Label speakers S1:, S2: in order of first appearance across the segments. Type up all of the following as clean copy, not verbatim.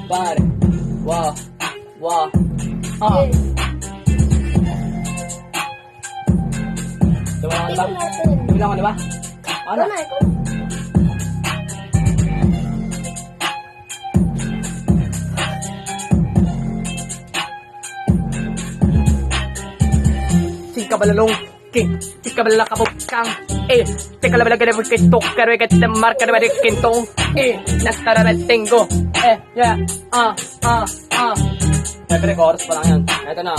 S1: pare. Wow. Wow. Ah. Diba nga, diba? Diba nga, diba? Ano? Kabalalong king, kabalala kapag kang tika labala ka na pagkistok, karwe ka tamar ka na ba kintong nastararating yeah, Siyempre, chorus pa lang yan. Eto na.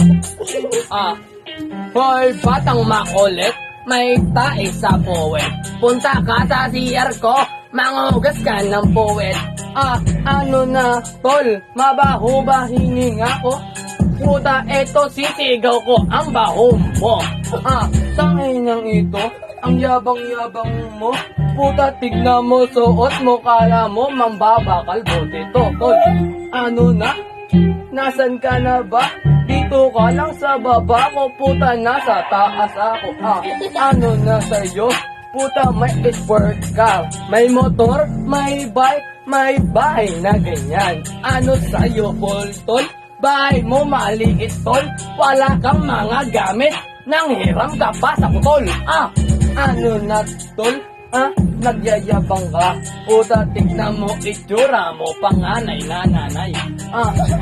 S1: Hoy, batang makulit, may tae sa puwet. Punta ka sa CR ko, mangugas ka ng puwet. Ano na, tol, mabaho ba hininga ko? Puta, eto sisigaw ko ang baho mo. Tangin nang ito, ang yabang-yabang mo. Puta, tignan mo, suot mo, kala mo, mambabakal bote to. Tol, ano na? Nasaan ka na ba? Dito ka lang sa baba ko, puta, nasa taas ako. Ano na sa'yo? Puta, may sport ka. May motor, may bike, may bahay na ganyan. Ano sa'yo, tol? Bahay mo maliit, tol. Wala kang mga gamit. Nanghiram ka pa sa putol. Ano na, tol? Nagyayabang ka. Puta, tignan mo itsura mo, panganay na nanay.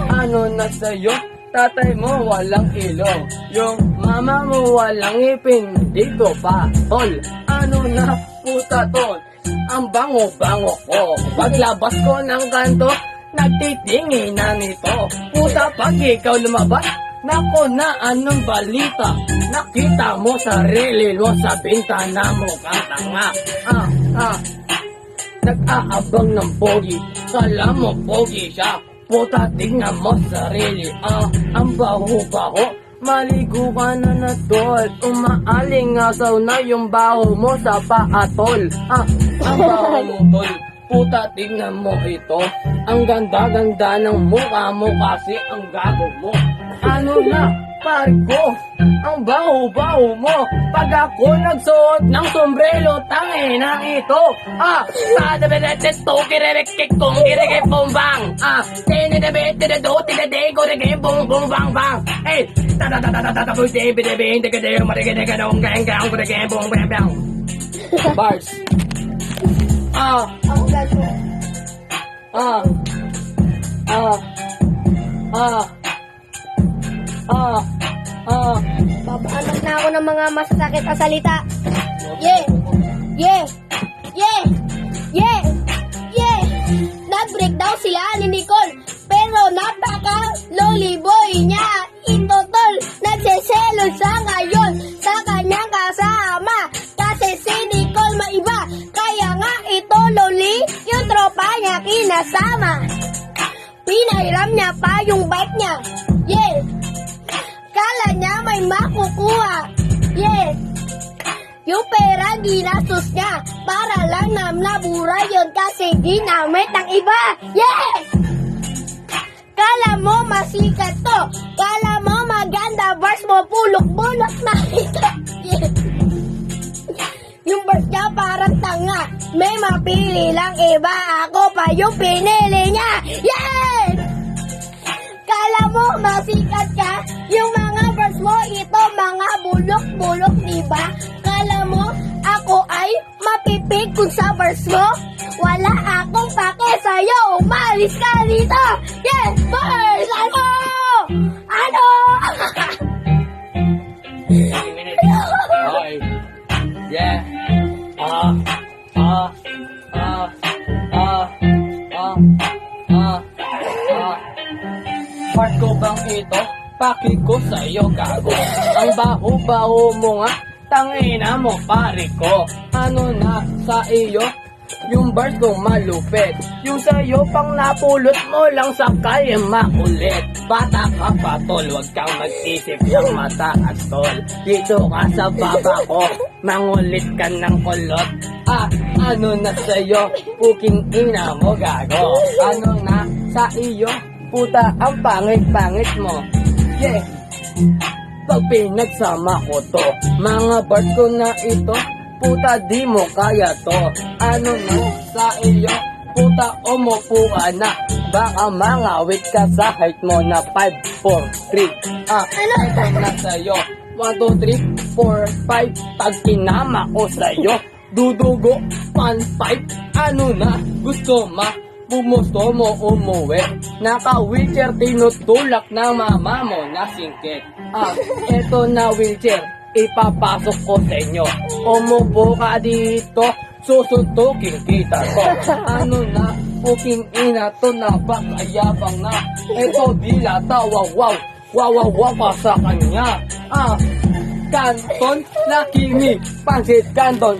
S1: Ano na sa'yo? Tatay mo walang ilong. Yung mama mo walang ipin. Dito pa, tol. Ano na, puta, tol? Ang bango-bango ko. Paglabas ko ng kanto, nagtitingin na nito. Puta, pag ikaw lumabas, nako na anong balita. Nakita mo sarili mo sa bintana mo kang tanga. Nag-aabang ng pogi, kala mo pogi siya. Puta, tingnan mo sarili. Ang baho-baho, maligo ka na tol. Umaalingasaw na yung baho mo sa paa, tol. Ang baho mo, tol. Puta, tignan mo ito. Ang ganda-ganda ng mukha mo kasi ang gago mo. Ano na, pare ko? Ang baho-baho mo. Pag ako nagsuot ng sombrero, tangin na ito. Tadabenetes to, kirerekik kong kireke bombang. Tinidabete-do, tinidego, rege bong bong bang bang. Tadadadadadabu, debedebe, indegade, marigedegedong, gang-gang, rege bong bang bang. Bars.
S2: Ako gago. Babaanag na ako ng mga masasakit na salita. Nag-break daw sila ni Nicole, pero napaka-loli boy niya. Ito, tol, nagseselos sa ngayon sa kanyang kasama. Kasi si Nicole maiba, kaya nga ito loli, yung tropa niya kinasama. Pinahiram niya pa yung bike niya. Kala niya may makukuha. Yung pera ginastos niya para lang nabura yun kasi ginamit ng iba. Kala mo masikat to. Kala mo maganda, bars mo pulok-bulok na ito. Yung bars niya parang tanga. May mapili lang iba. Ako pa yung pinili niya. Kala mo masikat ka. Yung mga bars mo ito mga bulok-bulok, diba? Kala mo ako ay mapipig kung sa bars mo? Wala akong pake sa'yo. Umalis ka dito. Bars! Ano?
S1: 30 minutes. Okay. Yeah. Part ko bang ito? Paki ko sa'yo, gago. Ang baho-baho mo nga, tangina mo, pare ko. Ano na sa iyo? Yung bars kong malupit. Yung sa'yo pang napulot mo lang sa kalye makulit. Bata ka pa, tol, wag kang mag-isip ng mataas, tol. Dito ka sa baba ko, mangulit ka ng kulot. Ano na sa'yo? Puking ina mo, gago. Ano na sa iyo? Puta, ang pangit-pangit mo. Pag pinagsama ko to, mga bars ko na ito, puta, di mo kaya to. Ano na sa iyo? Puta, umupo ka na. baka mangawit ka sa height mo na 5, 4, 3. Ito na sa'yo. 1, 2, 3, 4, 5. Pag kinama ko sa'yo, dudugo, 1, 5. Ano na, gusto bumusto mo umuwi. Naka-wheelchair, tinutulak ng mama mo na singkit. Eto na wheelchair, ipapasok ko sa inyo. Umupo ka dito, susuntukin kita to. Ano na, puking ina to na bakayabang na. Eto dilata, wow, ka sa kanya. Kanton, nakimi, pansit kanton,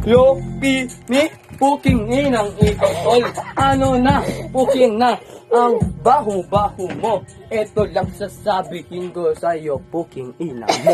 S1: lopini, puking inang itotol. Ano na, puking na, ang baho-baho mo. Eto lang sasabihin ko sa'yo, puking ina mo.